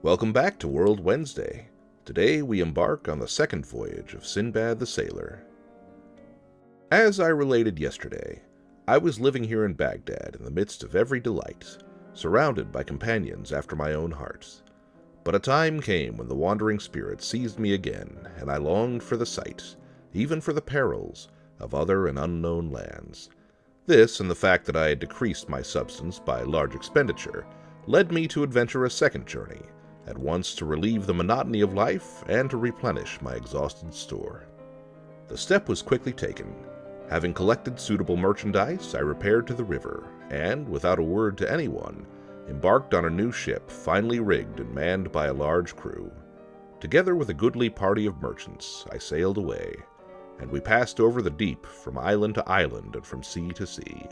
Welcome back to World Wednesday. Today we embark on the second voyage of Sinbad the Sailor. As I related yesterday, I was living here in Baghdad in the midst of every delight, surrounded by companions after my own heart. But a time came when the wandering spirit seized me again, and I longed for the sight, even for the perils, of other and unknown lands. This, and the fact that I had decreased my substance by large expenditure, led me to adventure a second journey, at once to relieve the monotony of life and to replenish my exhausted store. The step was quickly taken. Having collected suitable merchandise, I repaired to the river, and, without a word to anyone, embarked on a new ship, finely rigged and manned by a large crew. Together with a goodly party of merchants, I sailed away, and we passed over the deep from island to island and from sea to sea,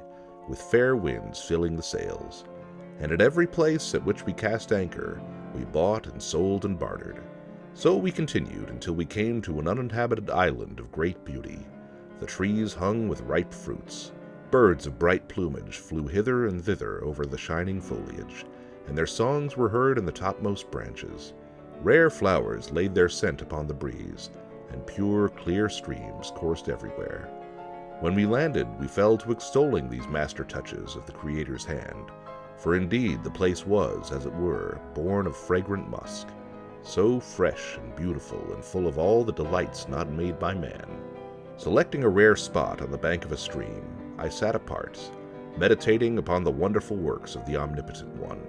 with fair winds filling the sails. And at every place at which we cast anchor, we bought and sold and bartered. So we continued until we came to an uninhabited island of great beauty. The trees hung with ripe fruits. Birds of bright plumage flew hither and thither over the shining foliage, and their songs were heard in the topmost branches. Rare flowers laid their scent upon the breeze, and pure, clear streams coursed everywhere. When we landed, we fell to extolling these master touches of the Creator's hand, for indeed the place was, as it were, born of fragrant musk, so fresh and beautiful and full of all the delights not made by man. Selecting a rare spot on the bank of a stream, I sat apart, meditating upon the wonderful works of the Omnipotent One.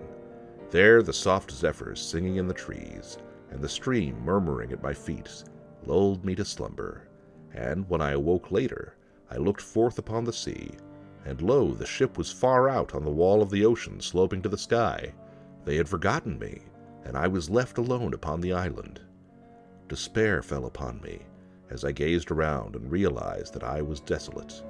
There the soft zephyrs singing in the trees, and the stream murmuring at my feet, lulled me to slumber, and when I awoke later, I looked forth upon the sea, and lo, the ship was far out on the wall of the ocean sloping to the sky. They had forgotten me, and I was left alone upon the island. Despair fell upon me, as I gazed around and realized that I was desolate.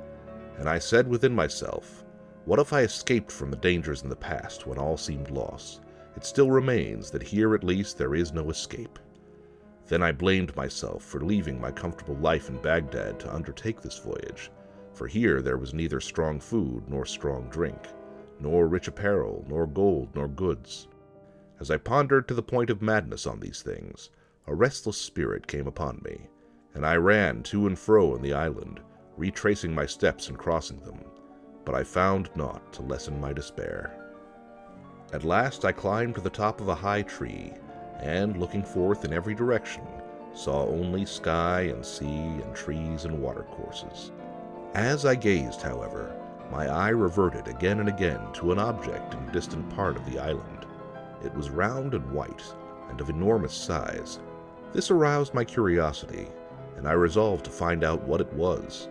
And I said within myself, what if I escaped from the dangers in the past when all seemed lost? It still remains that here at least there is no escape. Then I blamed myself for leaving my comfortable life in Baghdad to undertake this voyage, for here there was neither strong food nor strong drink, nor rich apparel, nor gold, nor goods. As I pondered to the point of madness on these things, a restless spirit came upon me, and I ran to and fro in the island, retracing my steps and crossing them, but I found naught to lessen my despair. At last I climbed to the top of a high tree, and, looking forth in every direction, saw only sky and sea and trees and watercourses. As I gazed, however, my eye reverted again and again to an object in a distant part of the island. It was round and white, and of enormous size. This aroused my curiosity, and I resolved to find out what it was.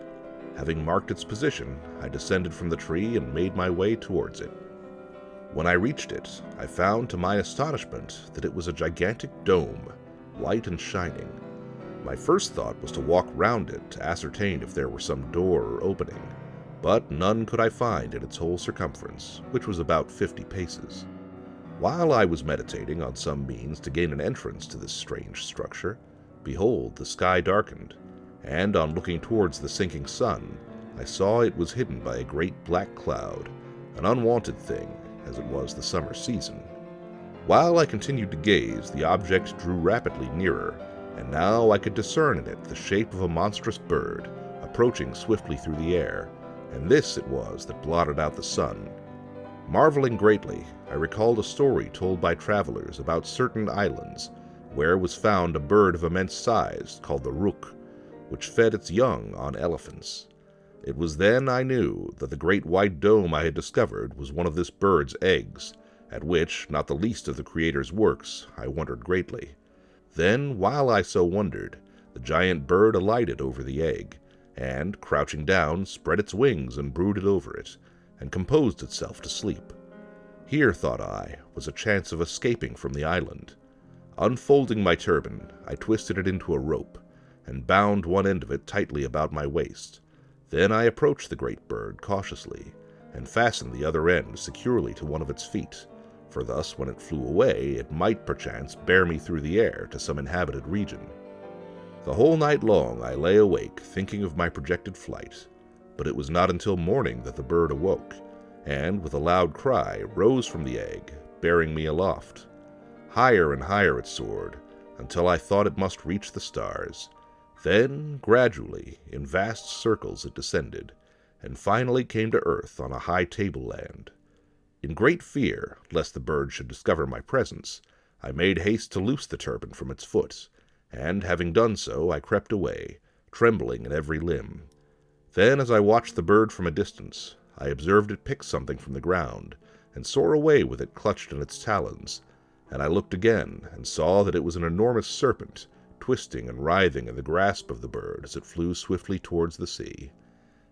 Having marked its position, I descended from the tree and made my way towards it. When I reached it, I found to my astonishment that it was a gigantic dome, white and shining. My first thought was to walk round it to ascertain if there were some door or opening, but none could I find in its whole circumference, which was about 50 paces. While I was meditating on some means to gain an entrance to this strange structure, behold, the sky darkened, and on looking towards the sinking sun, I saw it was hidden by a great black cloud, an unwonted thing, as it was the summer season. While I continued to gaze, the object drew rapidly nearer, and now I could discern in it the shape of a monstrous bird, approaching swiftly through the air, and this it was that blotted out the sun. Marveling greatly, I recalled a story told by travelers about certain islands, where was found a bird of immense size called the rook, which fed its young on elephants. It was then I knew that the great white dome I had discovered was one of this bird's eggs, at which, not the least of the Creator's works, I wondered greatly. Then, while I so wondered, the giant bird alighted over the egg, and, crouching down, spread its wings and brooded over it, and composed itself to sleep. Here, thought I, was a chance of escaping from the island. Unfolding my turban, I twisted it into a rope, and bound one end of it tightly about my waist. Then I approached the great bird cautiously, and fastened the other end securely to one of its feet, for thus when it flew away it might perchance bear me through the air to some inhabited region. The whole night long I lay awake thinking of my projected flight, but it was not until morning that the bird awoke, and with a loud cry rose from the egg, bearing me aloft. Higher and higher it soared, until I thought it must reach the stars. Then, gradually, in vast circles it descended, and finally came to earth on a high tableland. In great fear, lest the bird should discover my presence, I made haste to loose the turban from its foot, and, having done so, I crept away, trembling in every limb. Then, as I watched the bird from a distance, I observed it pick something from the ground, and soar away with it clutched in its talons, and I looked again, and saw that it was an enormous serpent, twisting and writhing in the grasp of the bird as it flew swiftly towards the sea.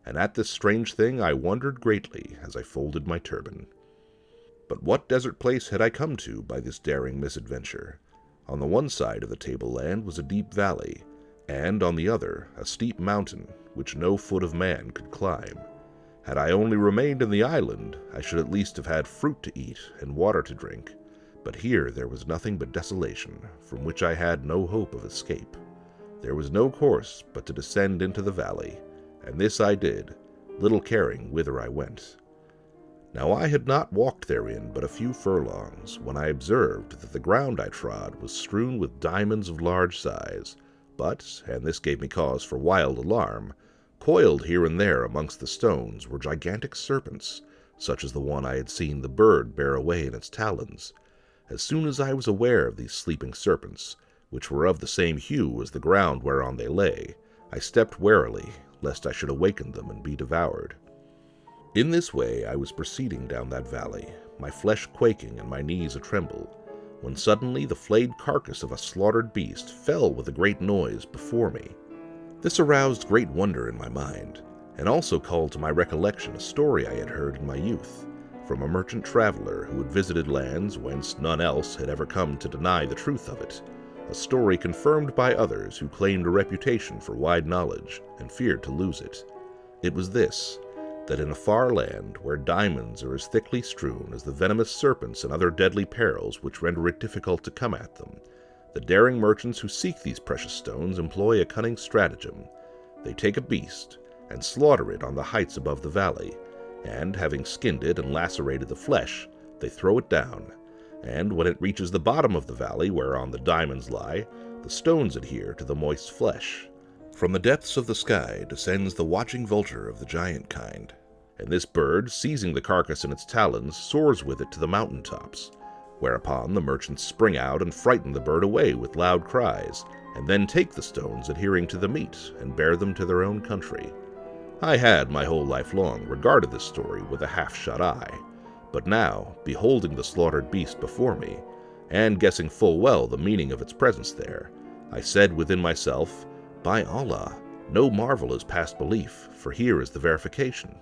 And at this strange thing I wondered greatly as I folded my turban. But what desert place had I come to by this daring misadventure? On the one side of the tableland was a deep valley, and on the other a steep mountain, which no foot of man could climb. Had I only remained in the island, I should at least have had fruit to eat and water to drink, but here there was nothing but desolation, from which I had no hope of escape. There was no course but to descend into the valley, and this I did, little caring whither I went. Now I had not walked therein but a few furlongs, when I observed that the ground I trod was strewn with diamonds of large size, but, and this gave me cause for wild alarm, coiled here and there amongst the stones were gigantic serpents, such as the one I had seen the bird bear away in its talons. As soon as I was aware of these sleeping serpents, which were of the same hue as the ground whereon they lay, I stepped warily, lest I should awaken them and be devoured. In this way I was proceeding down that valley, my flesh quaking and my knees a-tremble, when suddenly the flayed carcass of a slaughtered beast fell with a great noise before me. This aroused great wonder in my mind, and also called to my recollection a story I had heard in my youth, from a merchant traveler who had visited lands whence none else had ever come to deny the truth of it, a story confirmed by others who claimed a reputation for wide knowledge and feared to lose it. It was this, that in a far land where diamonds are as thickly strewn as the venomous serpents and other deadly perils which render it difficult to come at them, the daring merchants who seek these precious stones employ a cunning stratagem. They take a beast and slaughter it on the heights above the valley, and, having skinned it and lacerated the flesh, they throw it down, and when it reaches the bottom of the valley whereon the diamonds lie, the stones adhere to the moist flesh. From the depths of the sky descends the watching vulture of the giant kind, and this bird, seizing the carcass in its talons, soars with it to the mountain tops, whereupon the merchants spring out and frighten the bird away with loud cries, and then take the stones adhering to the meat and bear them to their own country. I had, my whole life long, regarded this story with a half-shut eye, but now, beholding the slaughtered beast before me, and guessing full well the meaning of its presence there, I said within myself, "By Allah, no marvel is past belief, for here is the verification."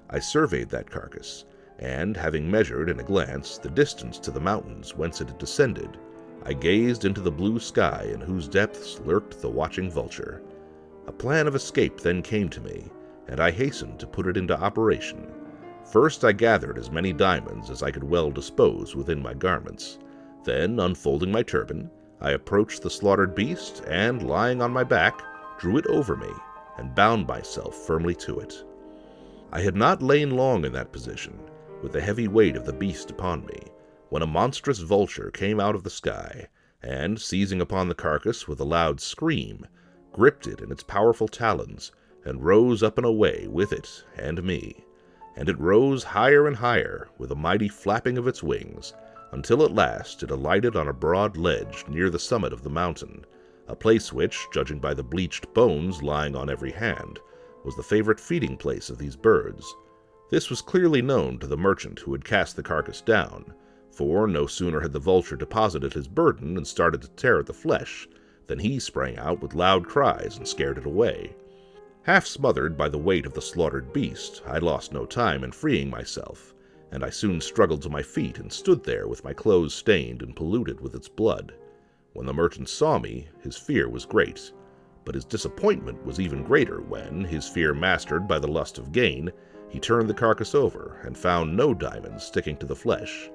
I surveyed that carcass, and, having measured in a glance the distance to the mountains whence it had descended, I gazed into the blue sky in whose depths lurked the watching vulture. A plan of escape then came to me, and I hastened to put it into operation. First I gathered as many diamonds as I could well dispose within my garments. Then, unfolding my turban, I approached the slaughtered beast, and, lying on my back, drew it over me, and bound myself firmly to it. I had not lain long in that position, with the heavy weight of the beast upon me, when a monstrous vulture came out of the sky, and, seizing upon the carcass with a loud scream, gripped it in its powerful talons, and rose up and away with it and me. And it rose higher and higher, with a mighty flapping of its wings, until at last it alighted on a broad ledge near the summit of the mountain, a place which, judging by the bleached bones lying on every hand, was the favorite feeding place of these birds. This was clearly known to the merchant who had cast the carcass down, for no sooner had the vulture deposited his burden and started to tear at the flesh, than he sprang out with loud cries and scared it away. Half smothered by the weight of the slaughtered beast, I lost no time in freeing myself, and I soon struggled to my feet and stood there with my clothes stained and polluted with its blood. When the merchant saw me, his fear was great, but his disappointment was even greater when, his fear mastered by the lust of gain, he turned the carcass over and found no diamonds sticking to the flesh.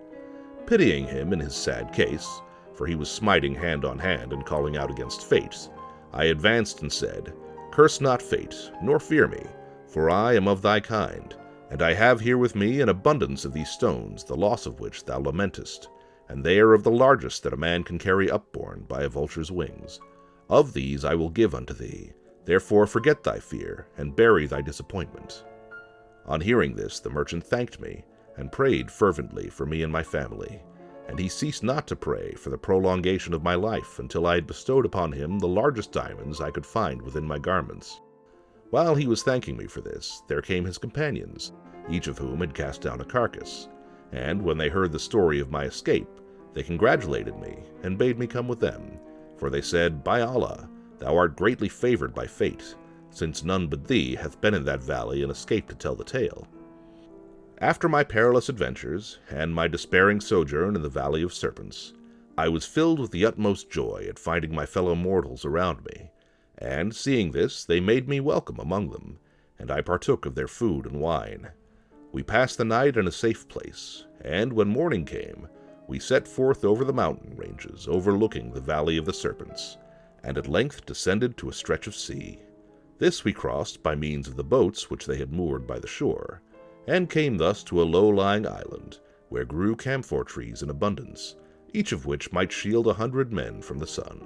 Pitying him in his sad case, for he was smiting hand on hand and calling out against fate, I advanced and said, "Curse not fate, nor fear me, for I am of thy kind, and I have here with me an abundance of these stones, the loss of which thou lamentest, and they are of the largest that a man can carry upborne by a vulture's wings. Of these I will give unto thee. Therefore forget thy fear, and bury thy disappointment." On hearing this, the merchant thanked me, and prayed fervently for me and my family. And he ceased not to pray for the prolongation of my life until I had bestowed upon him the largest diamonds I could find within my garments. While he was thanking me for this, there came his companions, each of whom had cast down a carcass. And when they heard the story of my escape, they congratulated me, and bade me come with them. For they said, "By Allah, thou art greatly favored by fate, since none but thee hath been in that valley and escaped to tell the tale." After my perilous adventures, and my despairing sojourn in the Valley of Serpents, I was filled with the utmost joy at finding my fellow mortals around me, and seeing this, they made me welcome among them, and I partook of their food and wine. We passed the night in a safe place, and when morning came, we set forth over the mountain ranges overlooking the Valley of the Serpents, and at length descended to a stretch of sea. This we crossed by means of the boats which they had moored by the shore, and came thus to a low-lying island, where grew camphor trees in abundance, each of which might shield 100 men from the sun.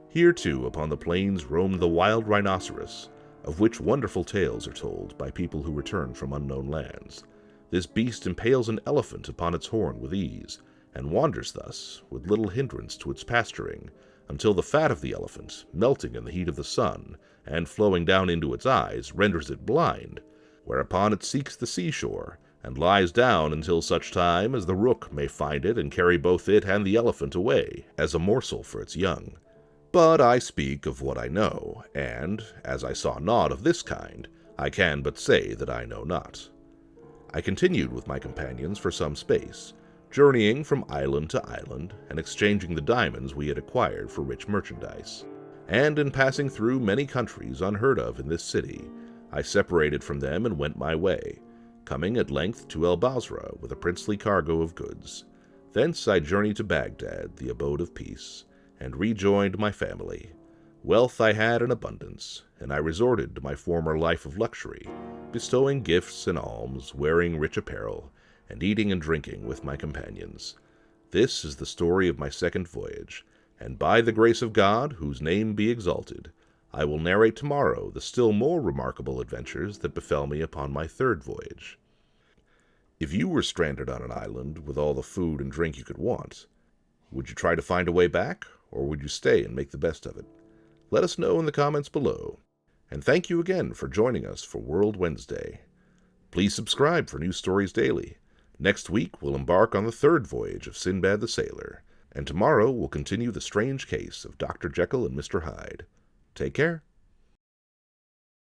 Here, too, upon the plains roamed the wild rhinoceros, of which wonderful tales are told by people who return from unknown lands. This beast impales an elephant upon its horn with ease, and wanders thus, with little hindrance to its pasturing, until the fat of the elephant, melting in the heat of the sun, and flowing down into its eyes, renders it blind, whereupon it seeks the seashore, and lies down until such time as the rook may find it and carry both it and the elephant away, as a morsel for its young. But I speak of what I know, and, as I saw naught of this kind, I can but say that I know not. I continued with my companions for some space, journeying from island to island, and exchanging the diamonds we had acquired for rich merchandise. And in passing through many countries unheard of in this city, I separated from them and went my way, coming at length to El Basra with a princely cargo of goods. Thence I journeyed to Baghdad, the abode of peace, and rejoined my family. Wealth I had in abundance, and I resorted to my former life of luxury, bestowing gifts and alms, wearing rich apparel, and eating and drinking with my companions. This is the story of my second voyage, and by the grace of God, whose name be exalted, I will narrate tomorrow the still more remarkable adventures that befell me upon my third voyage. If you were stranded on an island with all the food and drink you could want, would you try to find a way back, or would you stay and make the best of it? Let us know in the comments below. And thank you again for joining us for World Wednesday. Please subscribe for new stories daily. Next week we'll embark on the third voyage of Sinbad the Sailor, and tomorrow we'll continue the strange case of Dr. Jekyll and Mr. Hyde. Take care.